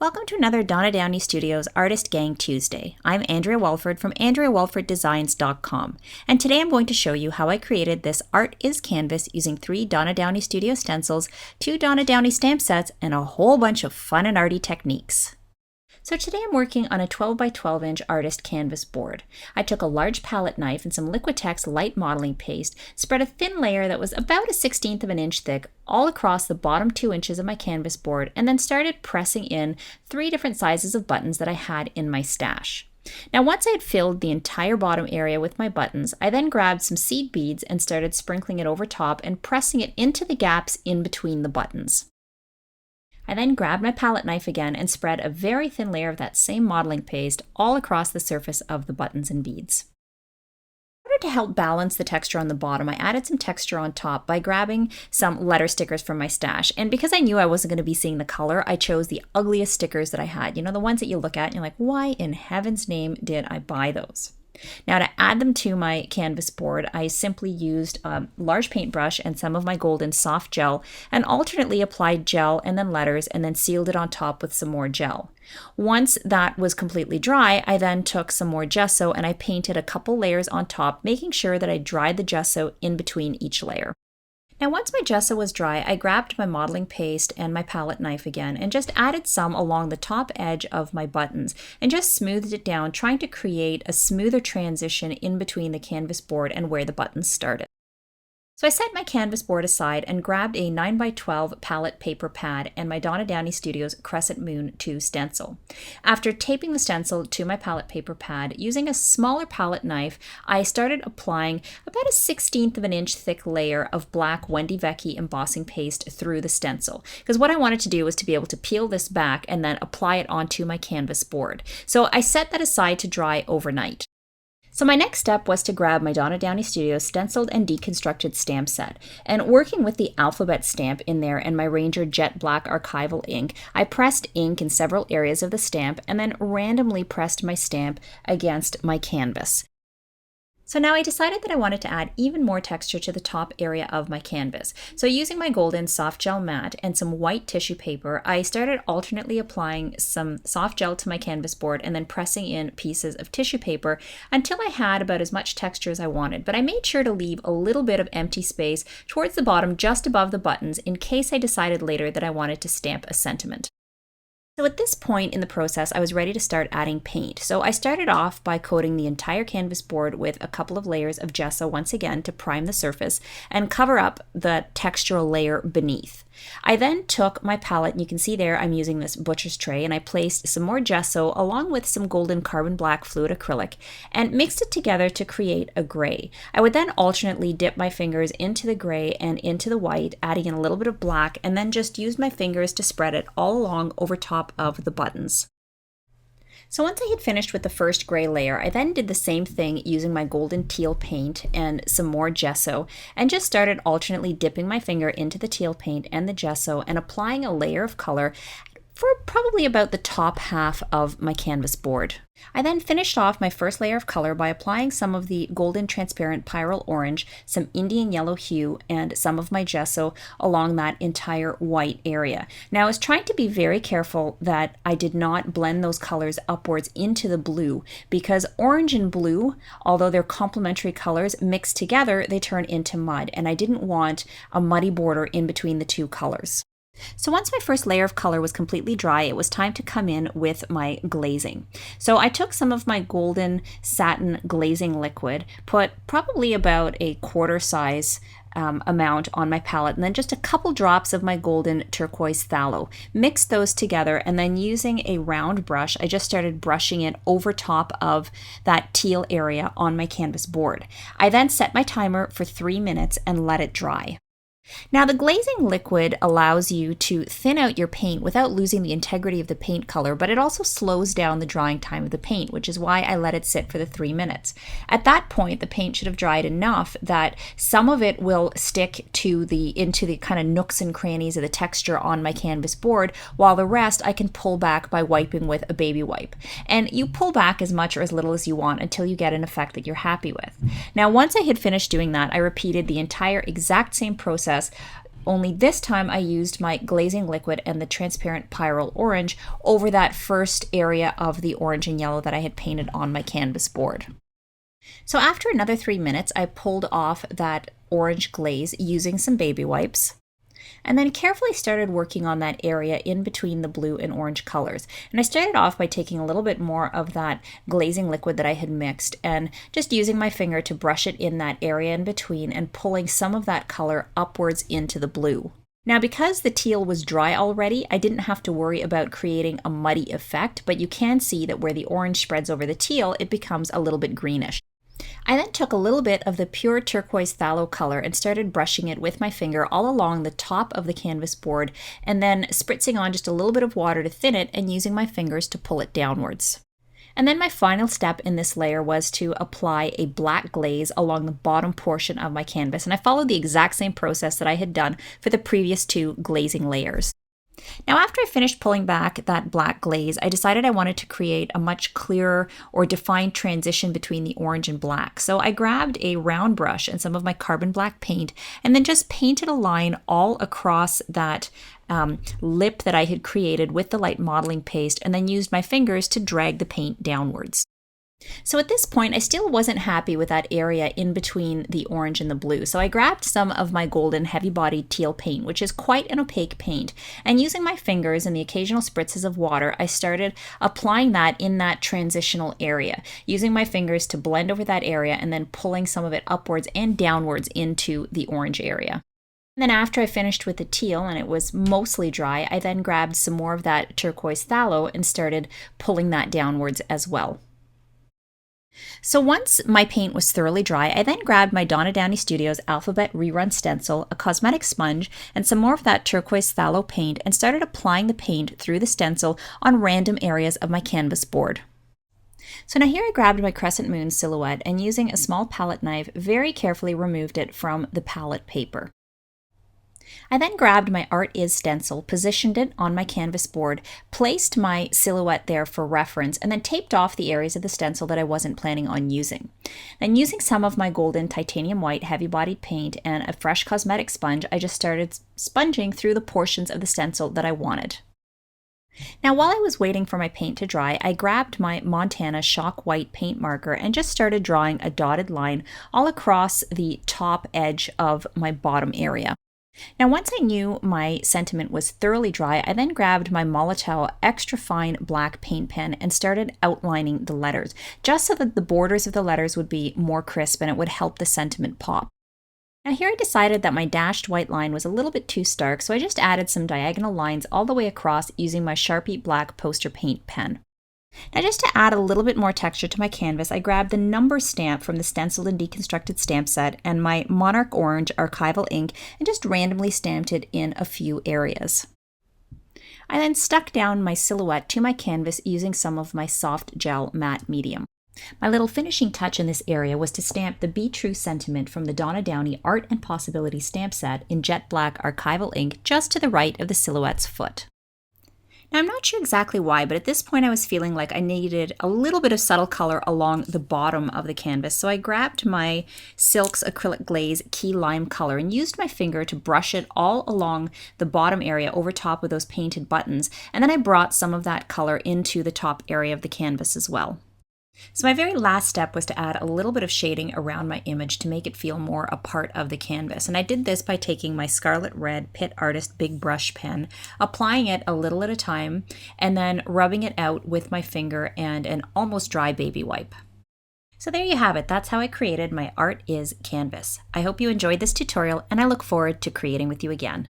Welcome to another Donna Downey Studios Artist Gang Tuesday. I'm Andrea Walford from AndreaWalfordDesigns.com, and today I'm going to show you how I created this Art is Canvas using 3 Donna Downey Studio stencils, 2 Donna Downey stamp sets, and a whole bunch of fun and arty techniques. So today I'm working on a 12 by 12 inch artist canvas board. I took a large palette knife and some Liquitex light modeling paste, spread a thin layer that was about a 1/16 of an inch thick all across the bottom 2 inches of my canvas board, and then started pressing in 3 different sizes of buttons that I had in my stash. Now once I had filled the entire bottom area with my buttons, I then grabbed some seed beads and started sprinkling it over top and pressing it into the gaps in between the buttons. I then grabbed my palette knife again and spread a very thin layer of that same modeling paste all across the surface of the buttons and beads. In order to help balance the texture on the bottom, I added some texture on top by grabbing some letter stickers from my stash. And because I knew I wasn't going to be seeing the color, I chose the ugliest stickers that I had. You know, the ones that you look at and you're like, why in heaven's name did I buy those? Now to add them to my canvas board, I simply used a large paintbrush and some of my golden soft gel and alternately applied gel and then letters and then sealed it on top with some more gel. Once that was completely dry, I then took some more gesso and I painted a couple layers on top, making sure that I dried the gesso in between each layer. Now once my gesso was dry, I grabbed my modeling paste and my palette knife again and just added some along the top edge of my buttons and just smoothed it down, trying to create a smoother transition in between the canvas board and where the buttons started. So I set my canvas board aside and grabbed a 9 by 12 palette paper pad and my Donna Downey Studios Crescent Moon 2 stencil. After taping the stencil to my palette paper pad, using a smaller palette knife, I started applying about a 1/16 of an inch thick layer of black Wendy Vecchi embossing paste through the stencil. Because what I wanted to do was to be able to peel this back and then apply it onto my canvas board. So I set that aside to dry overnight. So my next step was to grab my Donna Downey Studios stenciled and deconstructed stamp set. And working with the alphabet stamp in there and my Ranger Jet Black archival ink, I pressed ink in several areas of the stamp and then randomly pressed my stamp against my canvas. So now I decided that I wanted to add even more texture to the top area of my canvas. So using my golden soft gel mat and some white tissue paper, I started alternately applying some soft gel to my canvas board and then pressing in pieces of tissue paper until I had about as much texture as I wanted. But I made sure to leave a little bit of empty space towards the bottom just above the buttons in case I decided later that I wanted to stamp a sentiment. So at this point in the process, I was ready to start adding paint. So I started off by coating the entire canvas board with a couple of layers of gesso once again to prime the surface and cover up the textural layer beneath. I then took my palette, and you can see there I'm using this butcher's tray, and I placed some more gesso along with some golden carbon black fluid acrylic and mixed it together to create a gray. I would then alternately dip my fingers into the gray and into the white, adding in a little bit of black, and then just use my fingers to spread it all along over top of the buttons. So once I had finished with the first gray layer, I then did the same thing using my golden teal paint and some more gesso and just started alternately dipping my finger into the teal paint and the gesso and applying a layer of color for probably about the top half of my canvas board. I then finished off my first layer of color by applying some of the golden transparent pyrrole orange, some Indian yellow hue, and some of my gesso along that entire white area. Now I was trying to be very careful that I did not blend those colors upwards into the blue, because orange and blue, although they're complementary colors, mixed together they turn into mud, and I didn't want a muddy border in between the two colors. So once my first layer of color was completely dry, it was time to come in with my glazing. So I took some of my golden satin glazing liquid, put probably about a quarter size amount on my palette, and then just a couple drops of my golden turquoise phthalo. Mixed those together, and then using a round brush, I just started brushing it over top of that teal area on my canvas board. I then set my timer for 3 minutes and let it dry. Now the glazing liquid allows you to thin out your paint without losing the integrity of the paint color, but it also slows down the drying time of the paint, which is why I let it sit for the 3 minutes. At that point, the paint should have dried enough that some of it will stick into the kind of nooks and crannies of the texture on my canvas board, while the rest I can pull back by wiping with a baby wipe. And you pull back as much or as little as you want until you get an effect that you're happy with. Now once I had finished doing that, I repeated the entire exact same process only this time I used my glazing liquid and the transparent pyrrole orange over that first area of the orange and yellow that I had painted on my canvas board. So after another 3 minutes, I pulled off that orange glaze using some baby wipes, and then carefully started working on that area in between the blue and orange colors. And I started off by taking a little bit more of that glazing liquid that I had mixed and just using my finger to brush it in that area in between and pulling some of that color upwards into the blue. Now, because the teal was dry already, I didn't have to worry about creating a muddy effect, but you can see that where the orange spreads over the teal, it becomes a little bit greenish. I then took a little bit of the pure turquoise phthalo color and started brushing it with my finger all along the top of the canvas board, and then spritzing on just a little bit of water to thin it and using my fingers to pull it downwards. And then my final step in this layer was to apply a black glaze along the bottom portion of my canvas, and I followed the exact same process that I had done for the previous 2 glazing layers. Now, after I finished pulling back that black glaze, I decided I wanted to create a much clearer or defined transition between the orange and black. So I grabbed a round brush and some of my carbon black paint and then just painted a line all across that lip that I had created with the light modeling paste, and then used my fingers to drag the paint downwards. So at this point, I still wasn't happy with that area in between the orange and the blue. So I grabbed some of my golden heavy-bodied teal paint, which is quite an opaque paint, and using my fingers and the occasional spritzes of water, I started applying that in that transitional area, using my fingers to blend over that area and then pulling some of it upwards and downwards into the orange area. And then after I finished with the teal and it was mostly dry, I then grabbed some more of that turquoise phthalo and started pulling that downwards as well. So once my paint was thoroughly dry, I then grabbed my Donna Downey Studios Alphabet Rerun stencil, a cosmetic sponge, and some more of that turquoise phthalo paint, and started applying the paint through the stencil on random areas of my canvas board. So now here I grabbed my crescent moon silhouette and using a small palette knife, very carefully removed it from the palette paper. I then grabbed my Art Is stencil, positioned it on my canvas board, placed my silhouette there for reference, and then taped off the areas of the stencil that I wasn't planning on using. Then using some of my golden titanium white heavy-bodied paint and a fresh cosmetic sponge, I just started sponging through the portions of the stencil that I wanted. Now, while I was waiting for my paint to dry, I grabbed my Montana Shock White paint marker and just started drawing a dotted line all across the top edge of my bottom area. Now, once I knew my sentiment was thoroughly dry, I then grabbed my Molotow extra fine black paint pen and started outlining the letters, just so that the borders of the letters would be more crisp and it would help the sentiment pop. Now here I decided that my dashed white line was a little bit too stark, so I just added some diagonal lines all the way across using my Sharpie black poster paint pen. Now just to add a little bit more texture to my canvas, I grabbed the number stamp from the Stenciled and Deconstructed stamp set and my Monarch Orange archival ink and just randomly stamped it in a few areas. I then stuck down my silhouette to my canvas using some of my soft gel matte medium. My little finishing touch in this area was to stamp the Be True sentiment from the Donna Downey Art and Possibility stamp set in jet black archival ink just to the right of the silhouette's foot. Now, I'm not sure exactly why, but at this point I was feeling like I needed a little bit of subtle color along the bottom of the canvas, so I grabbed my Silk's Acrylic Glaze Key Lime color and used my finger to brush it all along the bottom area over top of those painted buttons, and then I brought some of that color into the top area of the canvas as well. So my very last step was to add a little bit of shading around my image to make it feel more a part of the canvas. And I did this by taking my Scarlet Red Pitt Artist Big Brush pen, applying it a little at a time, and then rubbing it out with my finger and an almost dry baby wipe. So there you have it. That's how I created my Art Is canvas. I hope you enjoyed this tutorial, and I look forward to creating with you again.